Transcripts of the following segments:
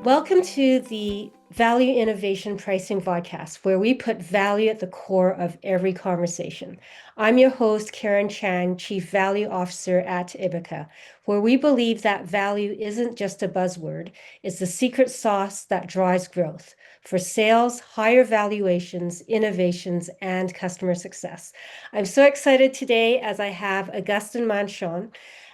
Welcome to the Value Innovation Pricing Vodcast, where we put value at the core of every conversation. I'm your host, Karen Chiang, Chief Value Officer at Ibbaka, where we believe that value isn't just a buzzword, it's the secret sauce that drives growth for sales, higher valuations, innovations, and customer success. I'm so excited today as I have Augustin Manchon.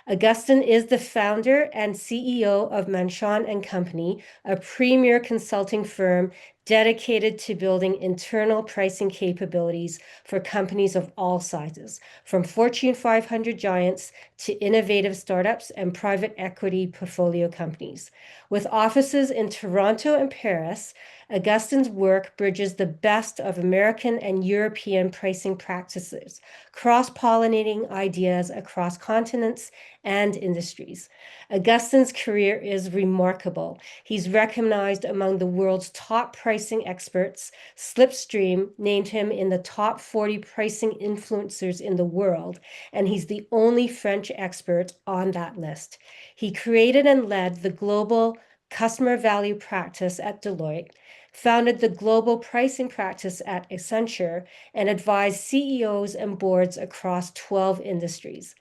Augustin is the founder and CEO of Manchon and Company, a premier consulting firm dedicated to building internal pricing capabilities for companies of all sizes, from Fortune 500 giants to innovative startups and private equity portfolio companies. With offices in Toronto and Paris, Augustin's work bridges the best of American and European pricing practices, cross-pollinating ideas across continents and industries. Augustin's career is remarkable. He's recognized among the world's top pricing experts. Slipstream named him in the top 40 pricing influencers in the world, and he's the only French expert on that list. He created and led the global customer value practice at Deloitte, founded the global pricing practice at Accenture, and advised CEOs and boards across 12 industries,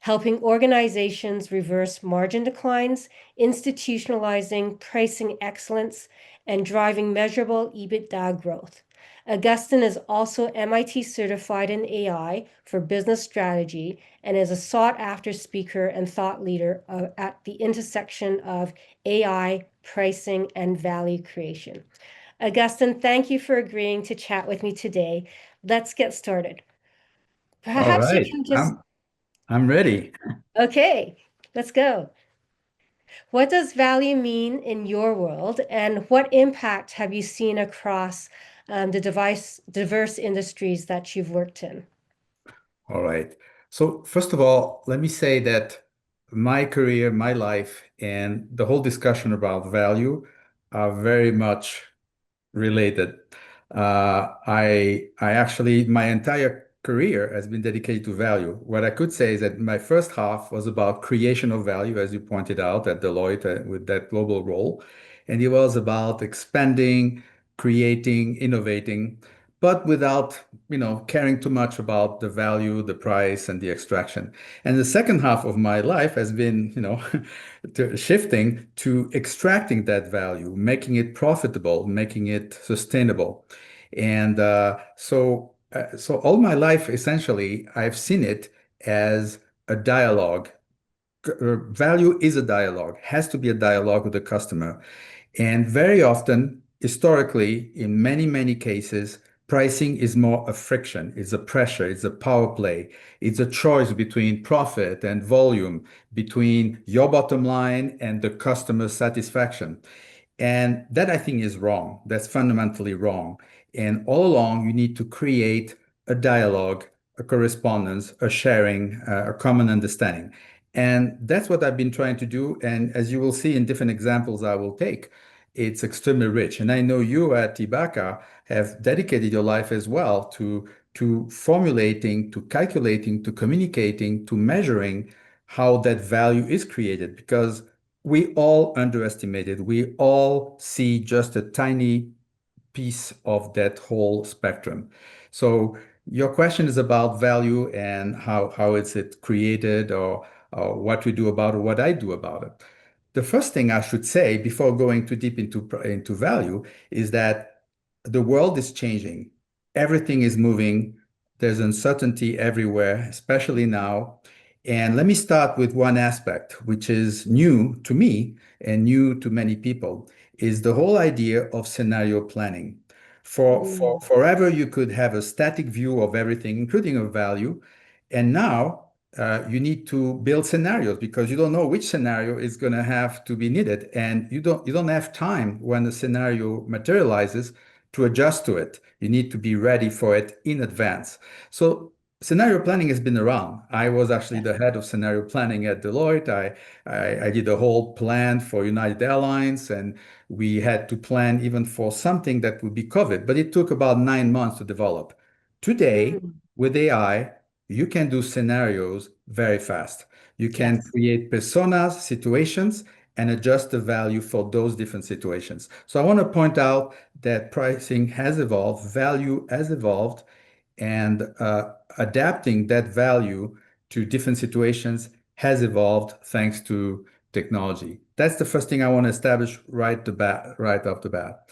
helping organizations reverse margin declines, institutionalizing pricing excellence, and driving measurable EBITDA growth. Augustin is also MIT certified in AI for business strategy and is a sought-after speaker and thought leader at the intersection of AI, pricing, and value creation. Augustin, thank you for agreeing to chat with me today. Let's get started. All Perhaps you right, can just, I'm ready. okay, let's go. What does value mean in your world, and what impact have you seen across the diverse industries that you've worked in? All right. So first of all, let me say that my career, my life, and the whole discussion about value are very much related. I actually my entire career has been dedicated to value. What I could say is that my first half was about creation of value, as you pointed out at Deloitte with that global role, and it was about expanding, creating, innovating, but without caring too much about the value, the price, and the extraction. And the second half of my life has been, shifting to extracting that value, making it profitable, making it sustainable. And so all my life, essentially, I've seen it as a dialogue. Value is a dialogue, has to be a dialogue with the customer. And very often, historically, in many, many cases, pricing is more a friction, it's a pressure, it's a power play, it's a choice between profit and volume, between your bottom line and the customer satisfaction. And that I think is wrong. That's fundamentally wrong. And all along, you need to create a dialogue, a correspondence, a sharing, a common understanding. And that's what I've been trying to do. And as you will see in different examples I will take, it's extremely rich. And I know you at Ibbaka have dedicated your life as well to formulating, to calculating, to communicating, to measuring how that value is created. Because we all underestimate it. We all see just a tiny piece of that whole spectrum. So your question is about value and how is it created or what we do about it, what I do about it. The first thing I should say before going too deep into value is that the world is changing. Everything is moving. There's uncertainty everywhere, especially now. And let me start with one aspect, which is new to me and new to many people, is the whole idea of scenario planning. Mm, Forever, you could have a static view of everything, including of value. And now you need to build scenarios because you don't know which scenario is going to have to be needed. And you don't have time when the scenario materializes to adjust to it. You need to be ready for it in advance. So scenario planning has been around. I was actually yeah. the head of scenario planning at Deloitte. I did a whole plan for United Airlines, and we had to plan even for something that would be COVID, but it took about 9 months to develop. Today, Mm, with AI, you can do scenarios very fast. You can yes. create personas, situations, and adjust the value for those different situations. So I want to point out that pricing has evolved, value has evolved, and adapting that value to different situations has evolved thanks to technology. That's the first thing I want to establish right off the bat.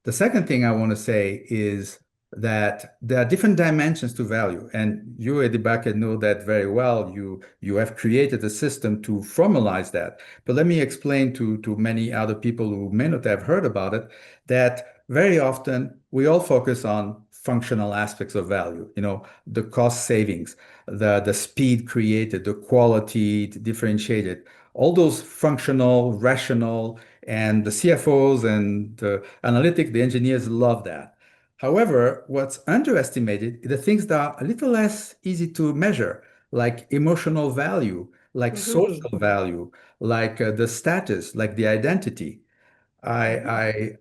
The second thing I want to say is that there are different dimensions to value, and you, Ibbaka, know that very well. You have created a system to formalize that. But let me explain to many other people who may not have heard about it that very often we all focus on functional aspects of value, the cost savings, the speed created, the quality differentiated, all those functional, rational, and the CFOs and the analytic, the engineers love that. However, what's underestimated, the things that are a little less easy to measure, like emotional value, like Mhm. social value, like the status, like the identity. Mhm.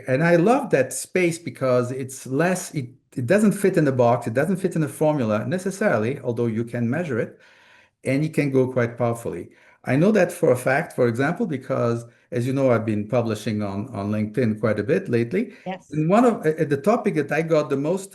And I love that space because it doesn't fit in the box, it doesn't fit in the formula necessarily, although you can measure it and it can go quite powerfully. I know that for a fact, for example, because as you know, I've been publishing on LinkedIn quite a bit lately. Yes. And the topic that I got the most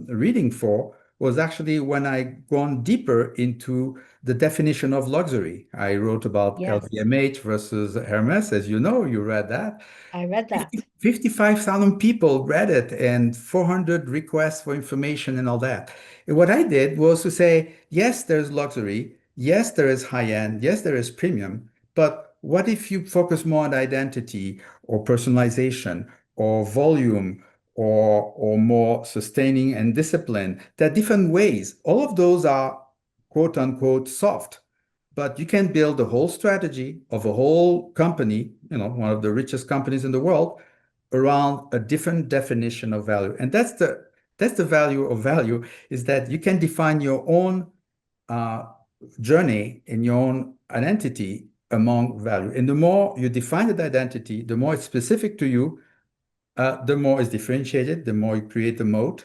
reading for was actually when I gone deeper into the definition of luxury. I wrote about Yes. LVMH versus Hermes, as you know, you read that. I read that. 55,000 people read it and 400 requests for information and all that. And what I did was to say, yes, there's luxury. Yes, there is high end. Yes, there is premium. But what if you focus more on identity or personalization or volume or more sustaining and discipline? There are different ways. All of those are quote unquote soft. But you can build a whole strategy of a whole company, one of the richest companies in the world, around a different definition of value. And that's the value of value is that you can define your own uh, journey and your own identity among value. And the more you define that identity, the more it's specific to you, the more it's differentiated, the more you create the moat,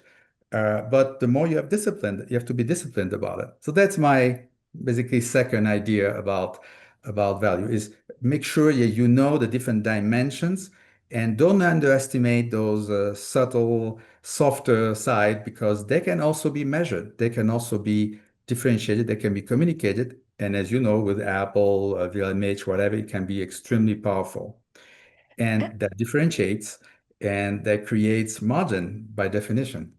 but the more you have to be disciplined about it. So that's my basically second idea about value is make sure you know the different dimensions and don't underestimate those subtle, softer side because they can also be measured. They can also be differentiated. They can be communicated. And as you know, with Apple, VLMH, whatever, it can be extremely powerful and that differentiates and that creates margin by definition.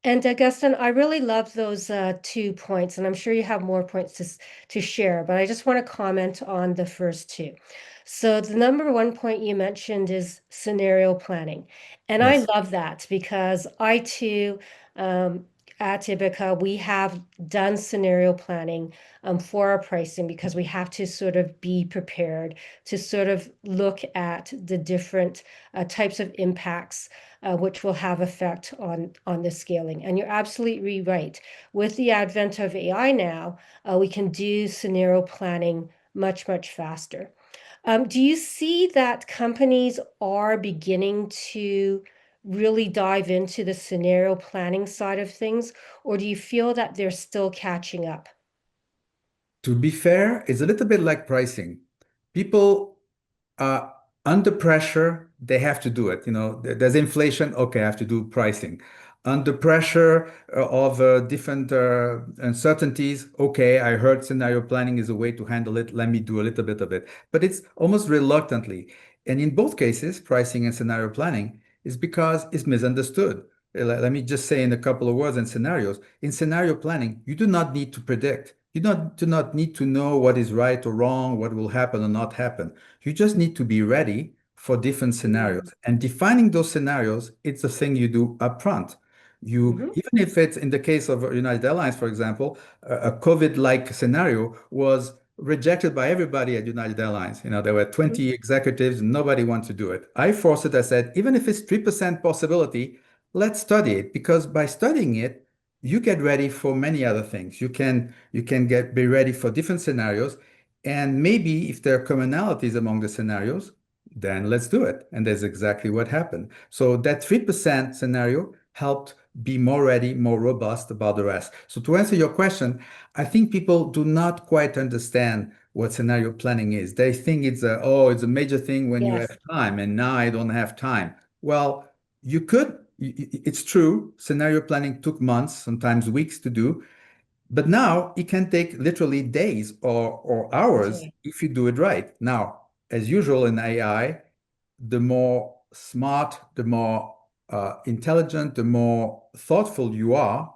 And Augustin, I really love those 2 points, and I'm sure you have more points to share, but I just want to comment on the first two. So the number one point you mentioned is scenario planning. And I Yes. love that because I too, um, at Ibbaka, we have done scenario planning for our pricing because we have to sort of be prepared to sort of look at the different types of impacts which will have effect on the scaling. And you're absolutely right. With the advent of AI now, we can do scenario planning much, much faster. Do you see that companies are beginning to really dive into the scenario planning side of things, or do you feel that they're still catching up? To be fair, it's a little bit like pricing. People uh, under pressure, they have to do it. There's inflation. Okay, I have to do pricing. Under pressure of different uncertainties. Okay, I heard scenario planning is a way to handle it. Let me do a little bit of it. But it's almost reluctantly. And in both cases, pricing and scenario planning is because it's misunderstood. Let me just say in a couple of words and scenarios. In scenario planning, you do not need to predict. You do not need to know what is right or wrong, what will happen or not happen. You just need to be ready for different Mm. scenarios. And defining those scenarios, it's a thing you do upfront. Mhm. Even if it's in the case of United Airlines, for example, a COVID-like scenario was rejected by everybody at United Airlines. There were Mhm. 20 executives, nobody wanted to do it. I forced it, I said, even if it's 3% possibility, let's study it because by studying it, you get ready for many other things. You can be ready for different scenarios. And maybe if there are commonalities among the scenarios, then let's do it. And that's exactly what happened. So that 3% scenario helped be more ready, more robust about the rest. So to answer your question, I think people do not quite understand what scenario planning is. They think it's a major thing when you Yes. have time, and now I don't have time. Well, you could, it's true, scenario planning took months, sometimes weeks to do, but now it can take literally days or That's hours right. if you do it right. Now, as usual in AI, the more smart, the more intelligent, the more thoughtful you are,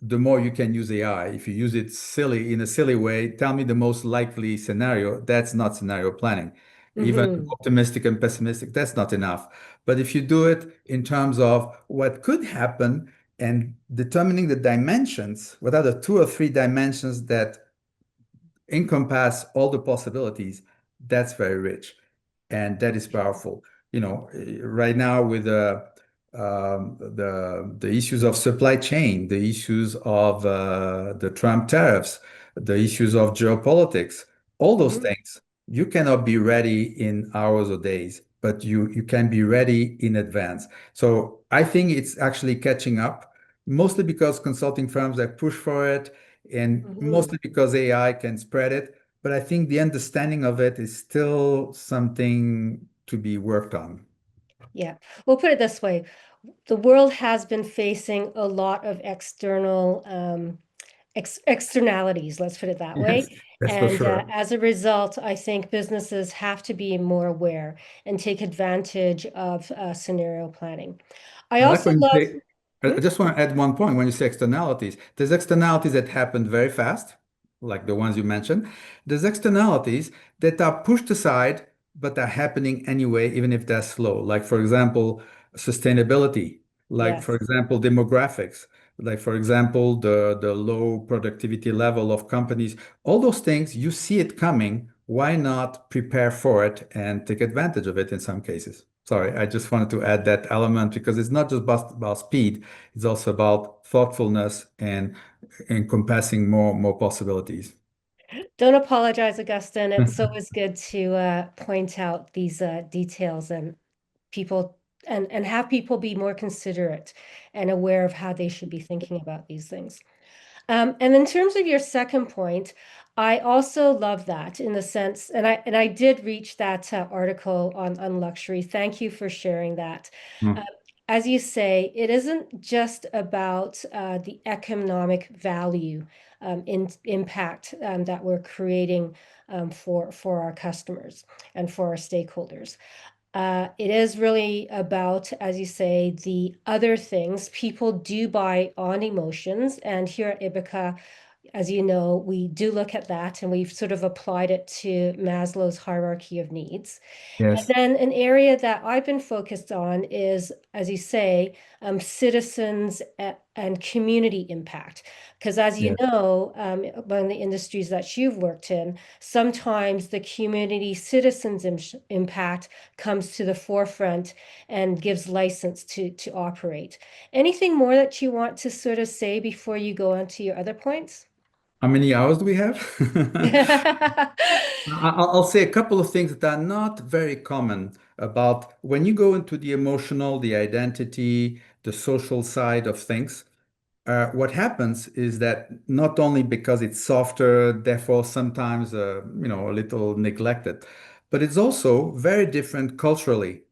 the more you can use AI. If you use it silly in a silly way, tell me the most likely scenario. That's not scenario planning. Even Hmm. optimistic and pessimistic, that's not enough. But if you do it in terms of what could happen and determining the dimensions, what are the two or three dimensions that encompass all the possibilities, that's very rich and that is powerful. Right now with the issues of supply chain, the issues of the Trump tariffs, the issues of geopolitics, all those Hmm. things, you cannot be ready in hours or days, but you can be ready in advance. So I think it's actually catching up, mostly because consulting firms have pushed for it and Hmm. mostly because AI can spread it. But I think the understanding of it is still something to be worked on. Yeah. We'll put it this way. The world has been facing a lot of external externalities, let's put it that Yes, way. that's for And sure. as a result, I think businesses have to be more aware and take advantage of scenario planning. I I like also when you love, say, I hmm? just want to add one point when you say externalities. There's externalities that happen very fast, like the ones you mentioned. There's externalities that are pushed aside, but are happening anyway, even if they're slow. Like, for example, sustainability, like, for Yes. example, demographics, like, for example, the low productivity level of companies. All those things, you see it coming. Why not prepare for it and take advantage of it in some cases? Sorry, I just wanted to add that element because it's not just about speed, it's also about thoughtfulness and encompassing more possibilities. Don't apologize, Augustine. It's always good to point out these details and people and have people be more considerate and aware of how they should be thinking about these things. And in terms of your second point, I also love that in the sense, and I did reach that article on luxury. Thank you for sharing that. Uh, Mm. as you say, it isn't just about the economic value in impact that we're creating for our customers and for our stakeholders. It is really about, as you say, the other things. People do buy on emotions. And here at Ibbaka, as you know, we do look at that and we've sort of applied it to Maslow's hierarchy of needs. And Yes, then an area that I've been focused on is, as you say, citizens and community impact. Because as you yes. know, among the industries that you've worked in, sometimes the community citizens impact comes to the forefront and gives license to operate. Anything more that you want to sort of say before you go on to your other points? How many hours do we have? I'll say a couple of things that are not very common about when you go into the emotional, the identity, the social side of things. What happens is that not only because it's softer, therefore sometimes a little neglected, but it's also very different culturally.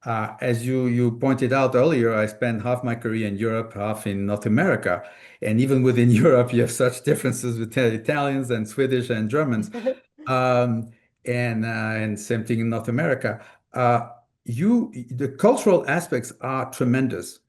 As you pointed out earlier, I spent half my career in Europe, half in North America, and even within Europe, you have such differences with Italians and Swedish and Germans. Um, and same thing in North America. Uh, the cultural aspects are tremendous.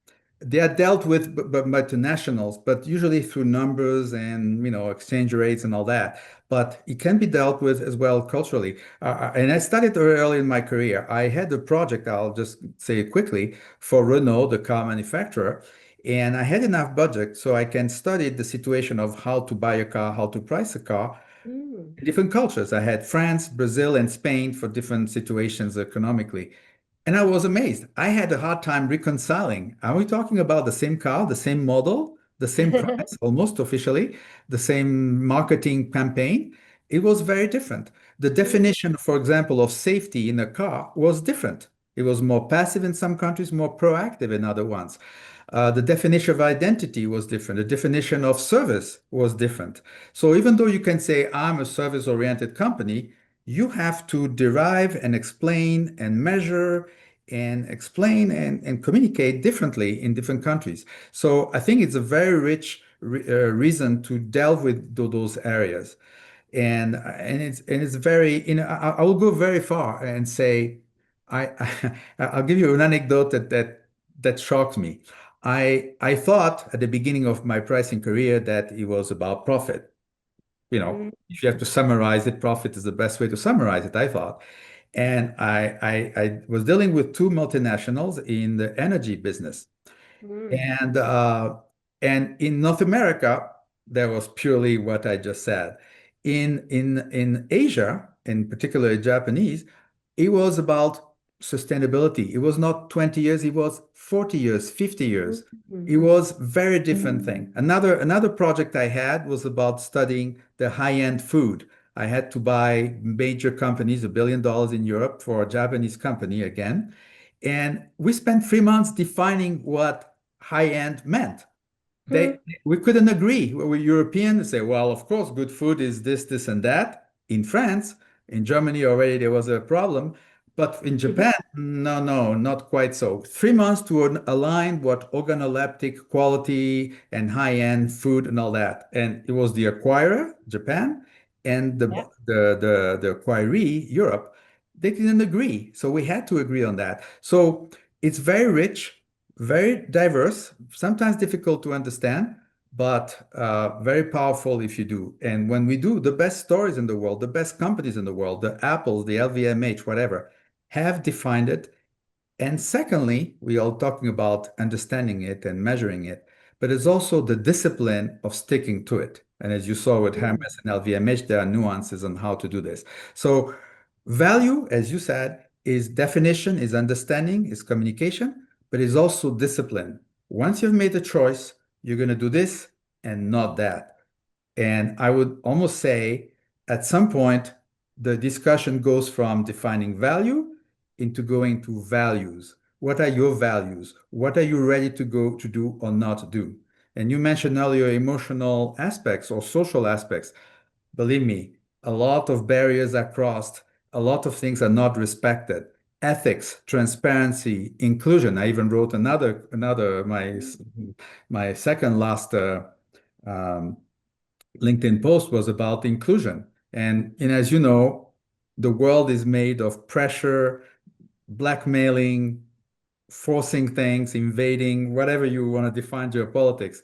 They are dealt with by multinationals, but usually through numbers and exchange rates and all that. But it can be dealt with as well culturally. And I started very early in my career. I had a project, I'll just say it quickly, for Renault, the car manufacturer. And I had enough budget so I can study the situation of how to buy a car, how to price a car Mm. different cultures. I had France, Brazil, and Spain for different situations economically. And I was amazed. I had a hard time reconciling. Are we talking about the same car, the same model, the same price, almost officially, the same marketing campaign? It was very different. The Mm. definition, for example, of safety in a car was different. It was more passive in some countries, more proactive in other ones. The definition of identity was different. The definition of service was different. So even though you can say, I'm a service-oriented company, you have to derive and explain and measure and explain and communicate differently in different countries. So I think it's a very rich reason to delve with those areas. And it's very, I will go very far and say, I'll give you an anecdote that shocked me. I thought at the beginning of my pricing career that it was about profit. Mm, If you have to summarize it, profit is the best way to summarize it, I thought. And I was dealing with two multinationals in the energy business. mm, And in North America, that was purely what I just said. In Asia, in particular Japanese, it was about sustainability. It was not 20 years, it was 40 years, 50 mm, years. It mm, was very different thing. Another project I had was about studying the high-end food. I had to buy major companies, $1 billion in Europe for a Japanese company again. And we spent 3 months defining what high end meant. mm, We couldn't agree. We were European say, well, of course, good food is this, this, and that. In France, in Germany already there was a problem, but in mhm. Japan, no, no, not quite so. 3 months to align what organoleptic quality and high-end food and all that. And it was the acquirer, Japan, and the Yeah. the the acquiree, Europe. They didn't agree, so we had to agree on that. So it's very rich, very diverse, sometimes difficult to understand, but very powerful if you do. And when we do, the best stories in the world, the best companies in the world, the Apples, the LVMH, whatever, have defined it. And secondly, we are talking about understanding it and measuring it, but it's also the discipline of sticking to it. And as you saw with Mm. Hermes and LVMH, there are nuances on how to do this. So value, as you said, is definition, is understanding, is communication, but is also discipline. Once you've made a choice, you're going to do this and not that. And I would almost say at some point, the discussion goes from defining value into going to values. What are your values? What are you ready to go to do or not do? And you mentioned earlier emotional aspects or social aspects. Believe me, a lot of barriers are crossed, a lot of things are not respected. Ethics, transparency, inclusion. I even wrote another my second last um, LinkedIn post was about inclusion. And as you know, the world is made of pressure, blackmailing, forcing things, invading, whatever you want to define geopolitics.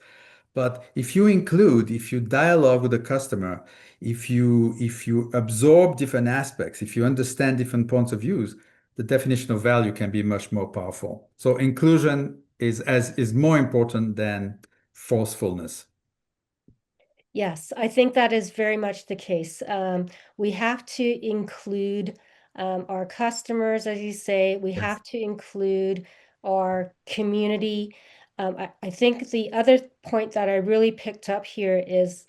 But if you include, if you dialogue with the customer, if you absorb different aspects, if you understand different points of views, the definition of value can be much more powerful. So inclusion is more important than forcefulness. Yes, I think that is very much the case. We have to include our customers, as you say. We Yes. have to include our community. I think the other point that I really picked up here is,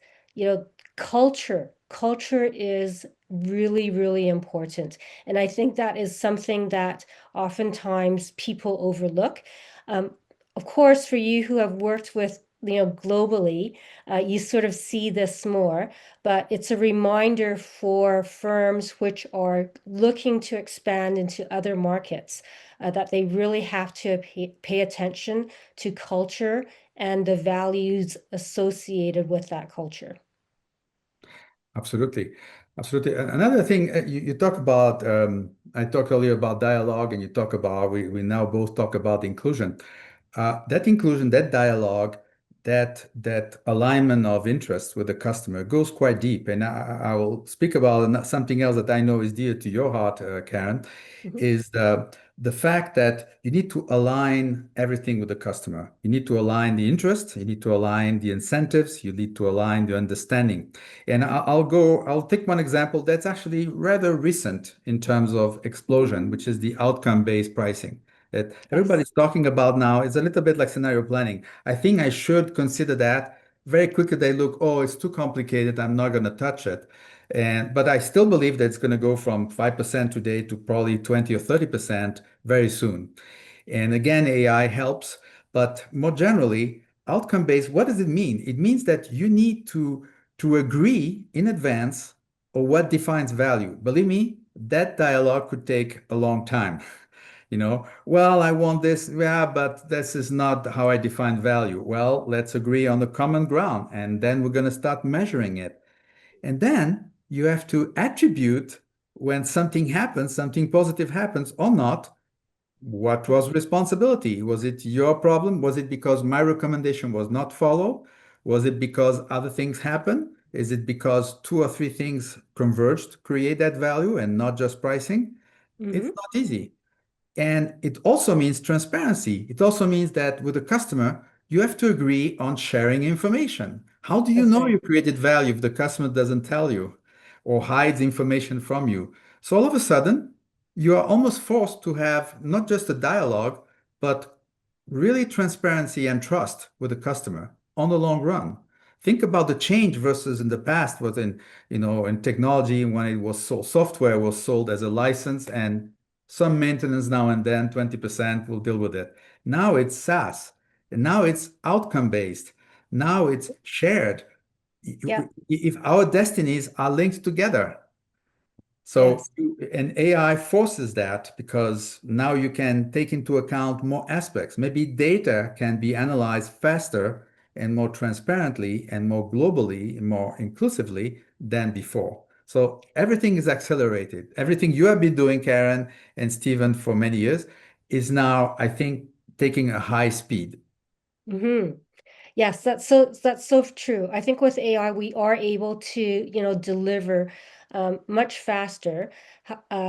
culture. Culture is really, really important. And I think that is something that oftentimes people overlook. Um, of course, for you who have worked with, globally, you sort of see this more, but it's a reminder for firms which are looking to expand into other markets that they really have to pay attention to culture and the values associated with that culture. Absolutely. Absolutely. Another thing, you talk about, I talked earlier about dialogue, and you talk about, we now both talk about inclusion. That inclusion, that dialogue, that alignment of interest with the customer goes quite deep. And I will speak about something else that I know is dear to your heart, Karen, Mhm. is the fact that you need to align everything with the customer. You need to align the interest, you need to align the incentives, you need to align the understanding. And I'll take one example that's actually rather recent in terms of explosion, which is the outcome-based pricing that Yes. everybody's talking about now. Is a little bit like scenario planning. I think I should consider that. Very quickly, they look, oh, it's too complicated. I'm not going to touch it. But I still believe that it's going to go from 5% today to probably 20 or 30% very soon. And again, AI helps. But more generally, outcome-based, what does it mean? It means that you need to agree in advance on what defines value. Believe me, that dialogue could take a long time. Well, I want this, yeah, but this is not how I define value. Well, let's agree on the common ground, and then we're going to start measuring it. And then you have to attribute when something happens, something positive happens or not, what was responsibility? Was it your problem? Was it because my recommendation was not followed? Was it because other things happened? Is it because two or three things converged to create that value and not just pricing? It's Hmm. not easy. And it also means transparency. It also means that with a customer, you have to agree on sharing information. How do you That's know right. you created value if the customer doesn't tell you or hides information from you? So all of a sudden, you are almost forced to have not just a dialogue, but really transparency and trust with the customer on the long run. Think about the change versus in the past was in technology when it was sold, software was sold as a license and some maintenance now and then, 20% will deal with it. Now it's SaaS, and now it's outcome based. Now it's shared. Yeah. If our destinies are linked together, so, Yes. and AI forces that because now you can take into account more aspects. Maybe data can be analyzed faster and more transparently and more globally and more inclusively than before. So everything is accelerated. Everything you have been doing, Karen and Stephen, for many years is now, I think, taking a high speed. Hmm. Yes, that's so true. I think with AI, we are able to, deliver much faster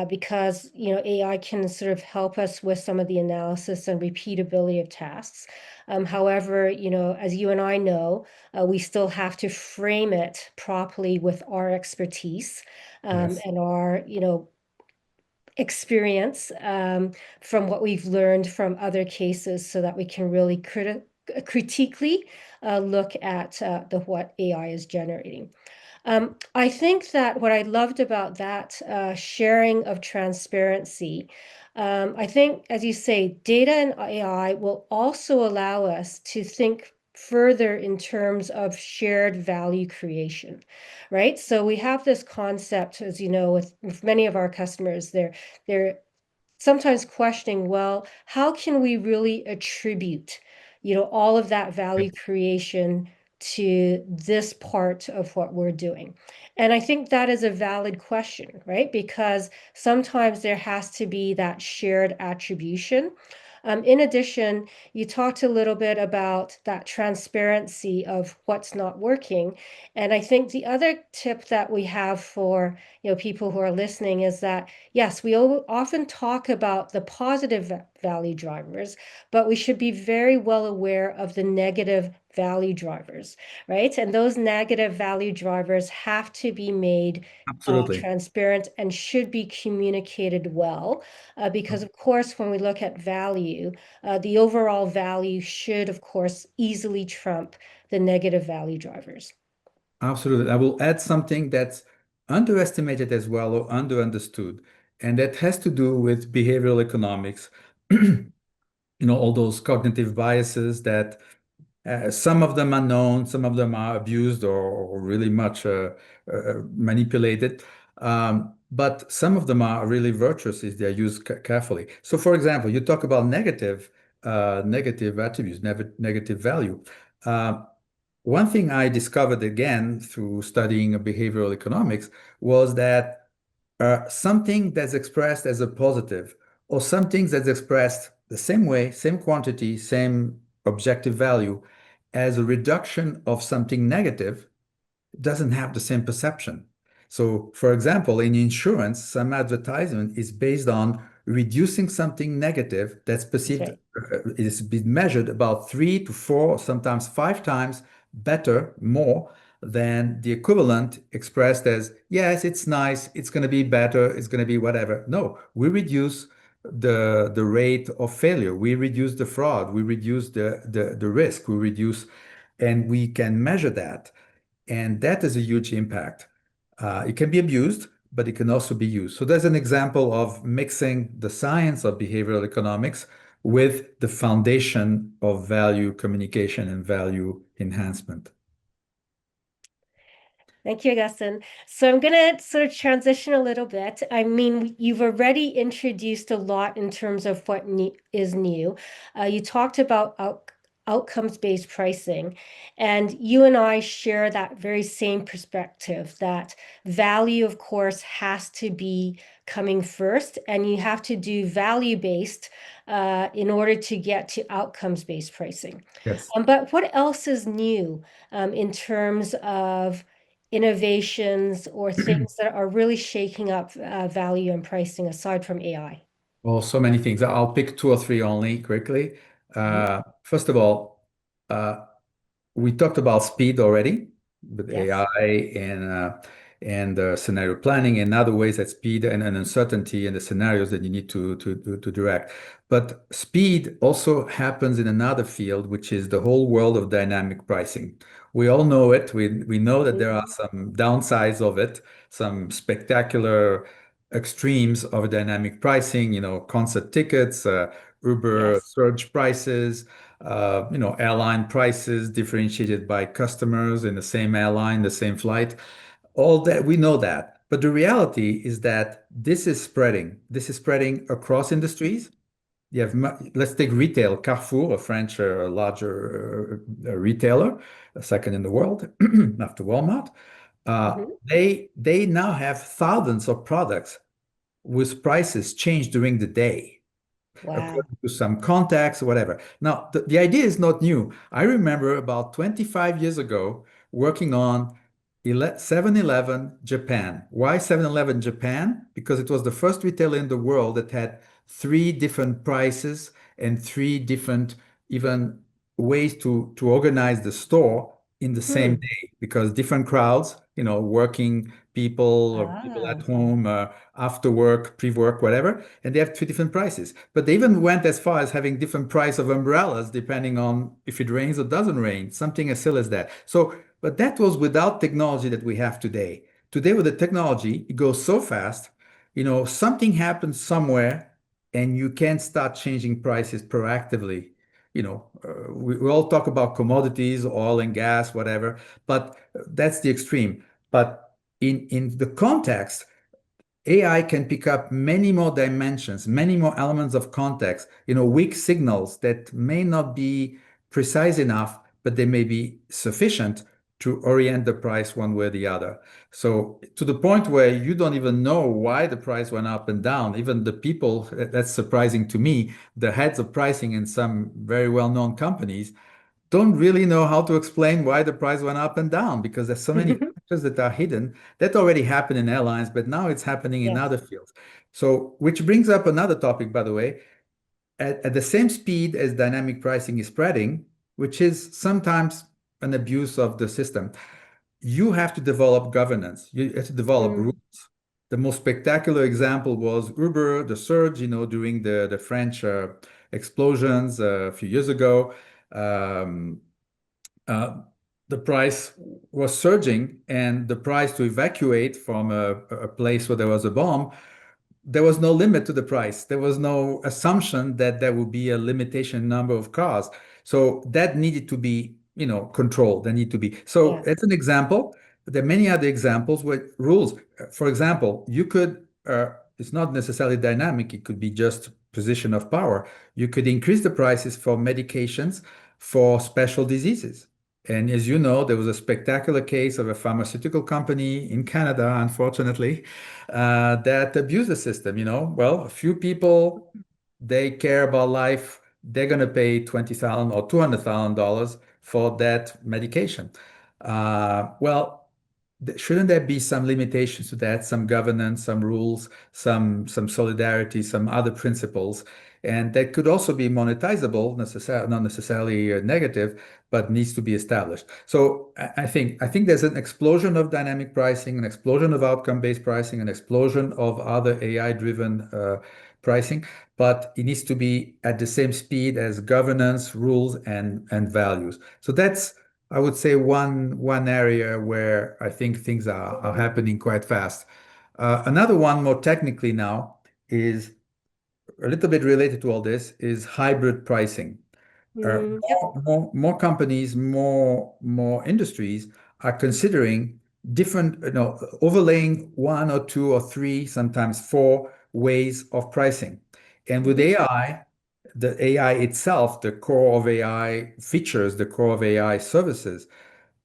because, AI can sort of help us with some of the analysis and repeatability of tasks. However, as you and I know, we still have to frame it properly with our expertise Yes, and our, experience from what we've learned from other cases so that we can really critically look at the what AI is generating. I think that what I loved about that sharing of transparency, I think, as you say, data and AI will also allow us to think further in terms of shared value creation, right? So we have this concept, as you know, with many of our customers, they're sometimes questioning, well, how can we really attribute, all of that value creation to this part of what we're doing? And I think that is a valid question, right? Because sometimes there has to be that shared attribution. In addition, you talked a little bit about that transparency of what's not working. And I think the other tip that we have for, people who are listening is that yes, we often talk about the positive value drivers, but we should be very well aware of the negative value drivers, right? And those negative value drivers have to be made absolutely. transparent and should be communicated well, because of course, when we look at value, the overall value should, of course, easily trump the negative value drivers. Absolutely. I will add something that's underestimated as well or underunderstood, and that has to do with behavioral economics. All those cognitive biases that some of them are known, some of them are abused or really much manipulated. But some of them are really virtuous if they're used carefully. So, for example, you talk about negative attributes, negative value. Uh, One thing I discovered again through studying behavioral economics was that something that's expressed as a positive or something that's expressed the same way, same quantity, same objective value as a reduction of something negative doesn't have the same perception. So, for example, in insurance, some advertisement is based on reducing something negative that's That's perceived, right. is been measured about 3 to 4, sometimes 5 times better, more than the equivalent expressed as, yes, it's nice, it's going to be better, it's going to be whatever. No, we reduce the rate of failure, we reduce the fraud, we reduce the risk, we reduce, and we can measure that. And that is a huge impact. It can be abused, but it can also be used. So there's an example of mixing the science of behavioral economics with the foundation of value communication and value enhancement. Thank you, Augustin. So I'm going to sort of transition a little bit. I mean, you've already introduced a lot in terms of what is new. You talked about outcomes-based pricing, and you and I share that very same perspective that value, of course, has to be coming first, and you have to do value-based in order to get to outcomes-based pricing. Yes. But what else is new in terms of innovations or things that are really shaking up value and pricing aside from AI? Well, so many things. I'll pick two or three only quickly. Mhm. First of all, uh, we talked about speed already with Yes. AI and scenario planning and other ways that speed and uncertainty and the scenarios that you need to direct. But speed also happens in another field, which is the whole world of dynamic pricing. We all know it. We know that there are Mhm. some downsides of it, some spectacular extremes of dynamic pricing, concert tickets, Uber Yes. surge prices, airline prices differentiated by customers in the same airline, the same flight. All that we know that. But the reality is that this is spreading. This is spreading across industries. You have, let's take retail. Carrefour, a French larger retailer, second in the world after Walmart. Mhm. They now have thousands of products with prices changed during the day Wow. according to some contacts, whatever. Now, the idea is not new. I remember about 25 years ago working on 7-Eleven Japan. Why 7-Eleven Japan? Because it was the first retailer in the world that had three different prices and three different even ways to organize the store in the same Hmm. day because different crowds, working people or people at Ah. home, after work, pre-work, whatever, and they have three different prices. But they even went as far as having different price of umbrellas depending on if it rains or doesn't rain, something as silly as that. So, but that was without technology that we have today. Today with the technology, it goes so fast, something happens somewhere and you can start changing prices proactively. We all talk about commodities, oil and gas, whatever, but that's the extreme. But in the context, AI can pick up many more dimensions, many more elements of context, weak signals that may not be precise enough, but they may be sufficient to orient the price one way or the other. So to the point where you don't even know why the price went up and down. Even the people, that's surprising to me, the heads of pricing in some very well-known companies don't really know how to explain why the price went up and down because there's so many factors that are hidden. That already happened in airlines, but now it's happening in other Yes. fields. So, which brings up another topic, by the way, at the same speed as dynamic pricing is spreading, which is sometimes an abuse of the system, you have to develop governance. You have to develop rules. Mm. The most spectacular example was Uber, the surge, during the French explosions a few years ago. Um, uh, the price was surging, and the price to evacuate from a place where there was a bomb, there was no limit to the price. There was no assumption that there would be a limitation number of cars. So that needed to be, controlled. There need to be. So Yes. it's an example. There are many other examples with rules. For example, you could, it's not necessarily dynamic. It could be just position of power. You could increase the prices for medications for special diseases. And as you know, there was a spectacular case of a pharmaceutical company in Canada, unfortunately, that abuse the system. Well, a few people, they care about life. They're going to pay 20,000 or $200,000 for that medication. Well, shouldn't there be some limitations to that, some governance, some rules, some solidarity, some other principles, and that could also be monetizable, not necessarily negative, but needs to be established. So I think there's an explosion of dynamic pricing, an explosion of outcome-based pricing, an explosion of other AI-driven pricing, but it needs to be at the same speed as governance, rules, and values. So that's, I would say, one area where I think things are happening quite fast. Another one more technically now is a little bit related to all this is hybrid pricing. Yep. More companies, more industries are considering different, overlaying one or two or three, sometimes four ways of pricing. And with Hmm. AI, the AI itself, the core of AI features, the core of AI services,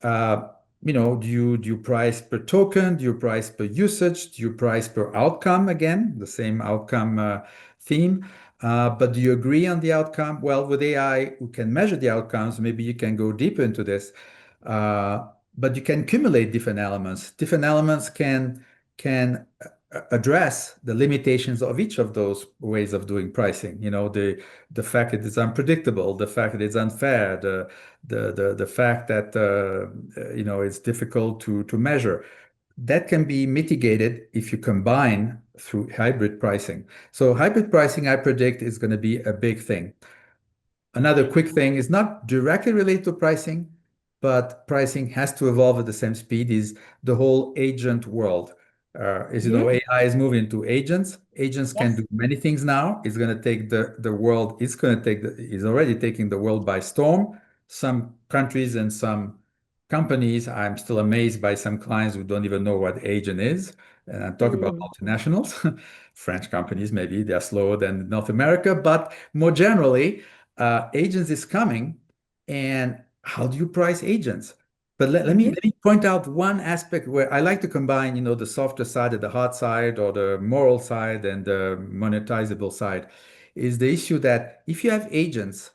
uh, do you price per token? Do you price per usage? Do you price per outcome? Again, the same outcome theme. But do you agree on the outcome? Well, with AI, we can measure the outcomes. Maybe you can go deeper into this. Uh, but you can accumulate different elements. Different elements can address the limitations of each of those ways of doing pricing. The fact that it's unpredictable, the fact that it's unfair, the fact that it's difficult to measure. That can be mitigated if you combine through hybrid pricing. So hybrid pricing, I predict, is going to be a big thing. Another quick thing is not directly related to pricing, but pricing has to evolve at the same speed is the whole agent world. As you know, Hmm. AI is moving to agents. Agents can Yes. do many things now. It's going to take the world, it's already taking the world by storm. Some countries and some companies, I'm still amazed by some clients who don't even know what agent is. And I'm talking about Mm. multinationals, French companies, maybe they're slower than North America, but more generally, agents is coming, and how do you price agents? But let, let me Hmm. let me point out one aspect where I like to combine, the softer side and the hard side, or the moral side and the monetizable side, is the issue that if you have agents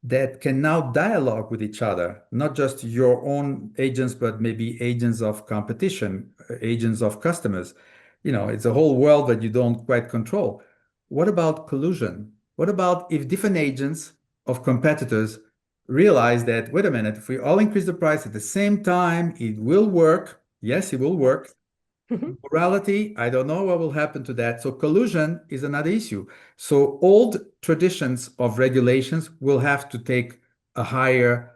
that can now dialogue with each other, not just your own agents, but maybe agents of competition, agents of customers. It's a whole world that you don't quite control. What about collusion? What about if different agents of competitors realize that, wait a minute, if we all increase the price at the same time, it will work. Yes, it will work. Hmm. Morality, I don't know what will happen to that. So collusion is another issue. So old traditions of regulations will have to take a higher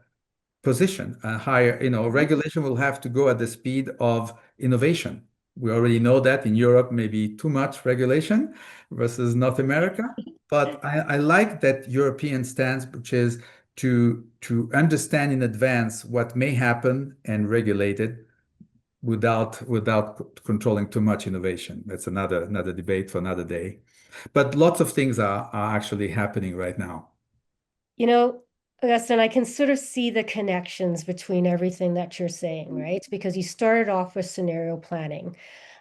position, a higher, regulation will have to go at the speed of innovation. We already know that in Europe, maybe too much regulation versus North America. But I like that European stance, which is to understand in advance what may happen and regulate it without controlling too much innovation. That's another debate for another day. But lots of things are actually happening right now. You know, Augustine, I can sort of see the connections between everything that you're saying, right? Because you started off with scenario planning.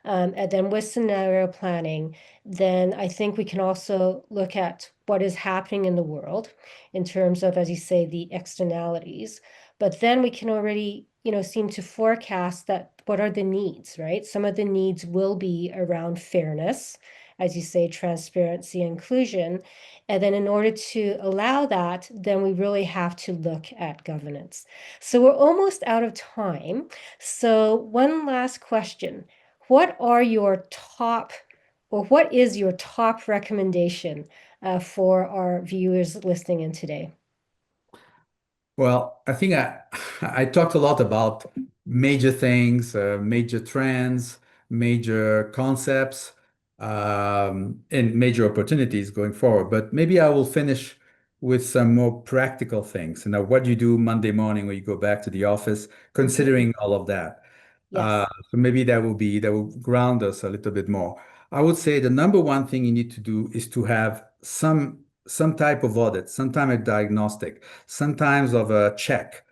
And then with scenario planning, then I think we can also look at what is happening in the world in terms of, as you say, the externalities. But then we can already, seem to forecast that what are the needs, right? Some of the needs will be around fairness, as you say, transparency, inclusion. And then in order to allow that, then we really have to look at governance. So we're almost out of time. So one last question. What are your top, or what is your top recommendation for our viewers listening in today? Well, I think I talked a lot about major things, major trends, major concepts, and major opportunities going forward. But maybe I will finish with some more practical things. What do you do Monday morning when you go back to the office, considering all of that? Yes. So maybe that will ground us a little bit more. I would say the number one thing you need to do is to have some type of audit, some type of diagnostic, sometimes of a check.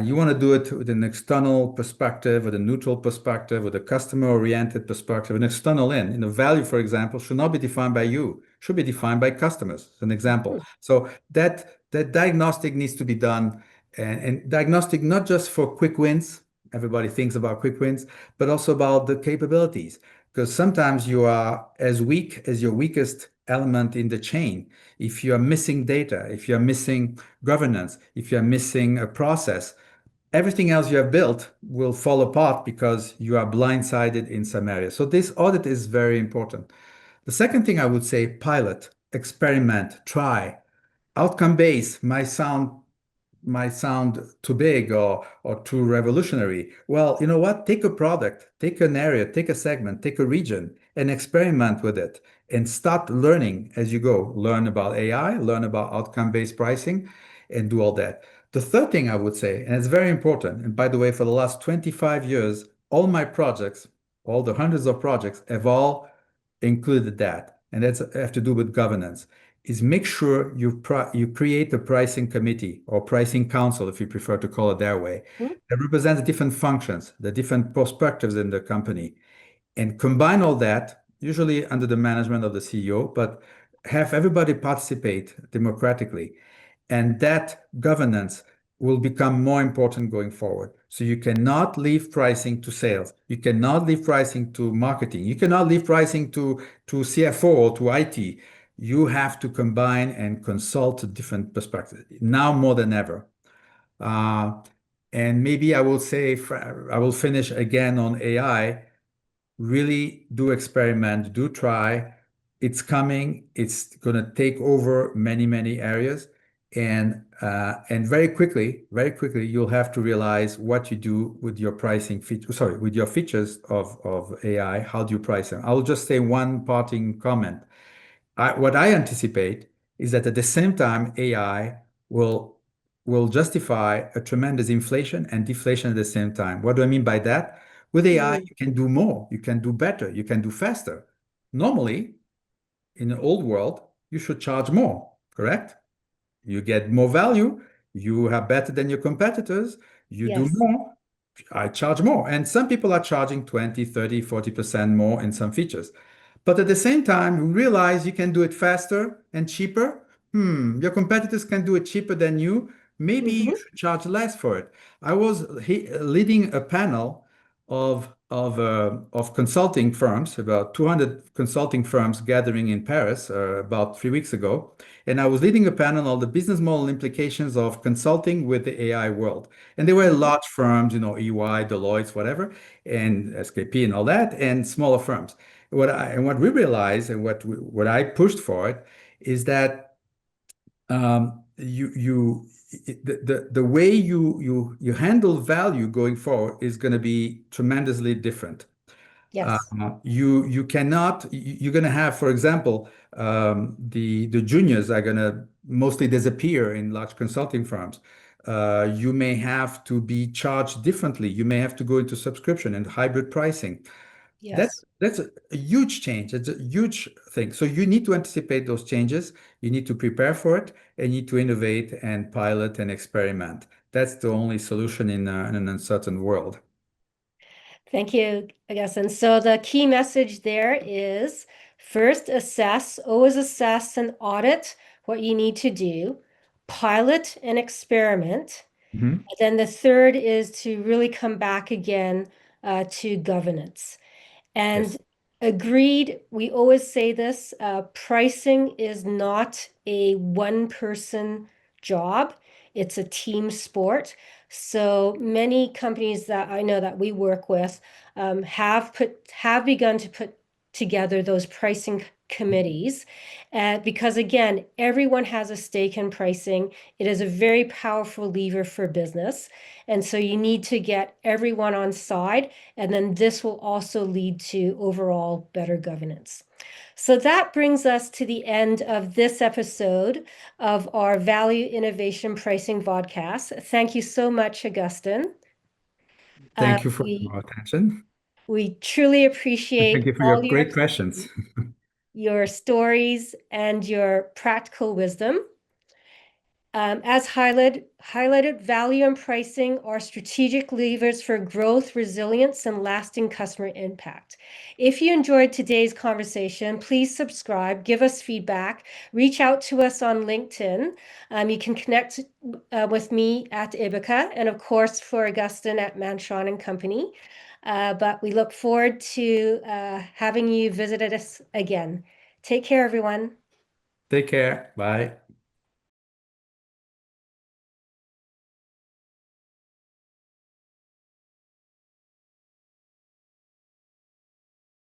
You want to do it with an external perspective, with a neutral perspective, with a customer-oriented perspective, an external in. Value, for example, should not be defined by you, should be defined by customers. As an example. Hmm. So that diagnostic needs to be done, and diagnostic not just for quick wins. Everybody thinks about quick wins, but also about the capabilities. Because sometimes you are as weak as your weakest element in the chain. If you are missing data, if you are missing governance, if you are missing a process, everything else you have built will fall apart because you are blindsided in some areas. So this audit is very important. The second thing I would say, pilot, experiment, try. Outcome based might sound might sound too big or too revolutionary. Well, you know what? Take a product, take an area, take a segment, take a region, and experiment with it and start learning as you go. Learn about AI, learn about outcome-based pricing, and do all that. The third thing I would say, and it's very important, and by the way, for the last 25 years, all my projects, all the hundreds of projects have all included that, and that's have to do with governance, is make sure you create a pricing committee or pricing council, if you prefer to call it that way, Mhm. that represents different functions, the different perspectives in the company, and combine all that, usually under the management of the CEO, but have everybody participate democratically. And that governance will become more important going forward. So you cannot leave pricing to sales. You cannot leave pricing to marketing. You cannot leave pricing to CFO or to IT. You have to combine and consult different perspectives now more than ever. Uh, and maybe I will say, I will finish again on AI. Really do experiment, do try. It's coming. It's going to take over many, many areas. And very quickly, you'll have to realize what you do with your pricing feature, sorry, with your features of AI. How do you price them? I'll just say one parting comment. What I anticipate is that at the same time, AI will will justify a tremendous inflation and deflation at the same time. What do I mean by that? With AI, Mm. you can do more, you can do better, you can do faster. Normally, in an old world, you should charge more, correct? You get more value, you are better than your competitors, you do Yes. more, I charge more. And some people are charging 20, 30, 40% more in some features. But at the same time, you realize you can do it faster and cheaper. Your competitors can do it cheaper than you. Maybe you Hmm. should charge less for it. I was leading a panel of consulting firms, about 200 consulting firms gathering in Paris about 3 weeks ago. And I was leading a panel on the business model implications of consulting with the AI world. And they were Hmm. large firms, EY, Deloitte, whatever, and SKP and all that, and smaller firms. What we realized and what I pushed for it is that the way you handle value going forward is going to be tremendously different. Yes. You cannot, you're going to have, for example, the juniors are going to mostly disappear in large consulting firms. You may have to be charged differently. You may have to go into subscription and hybrid pricing. That Yes. that's a huge change. It's a huge thing. So you need to anticipate those changes. You need to prepare for it, and you need to innovate and pilot and experiment. That's the only solution in an uncertain world. Thank you, Augustin. So the key message there is first assess, always assess and audit what you need to do, pilot and experiment. Mhm. And then the third is to really come back again to governance. And Yes. agreed, we always say this, pricing is not a one-person job. It's a team sport. So many companies that I know that we work with have begun to put together those pricing committees, because again, everyone has a stake in pricing. It is a very powerful lever for business, and so you need to get everyone on side, and then this will also lead to overall better governance. So that brings us to the end of this episode of our Value Innovation Pricing Vodcast. Thank you so much, Augustin. Uh, Thank you for we your attention. we truly And thank appreciate you for your all great questions. your stories and your practical wisdom. As highlighted, value and pricing are strategic levers for growth, resilience, and lasting customer impact. If you enjoyed today's conversation, please subscribe, give us feedback, reach out to us on LinkedIn. You can connect with me at Ibbaka, and of course for Augustin at Manchon and Company. But we look forward to having you visit us again. Take care, everyone. Take care. Bye.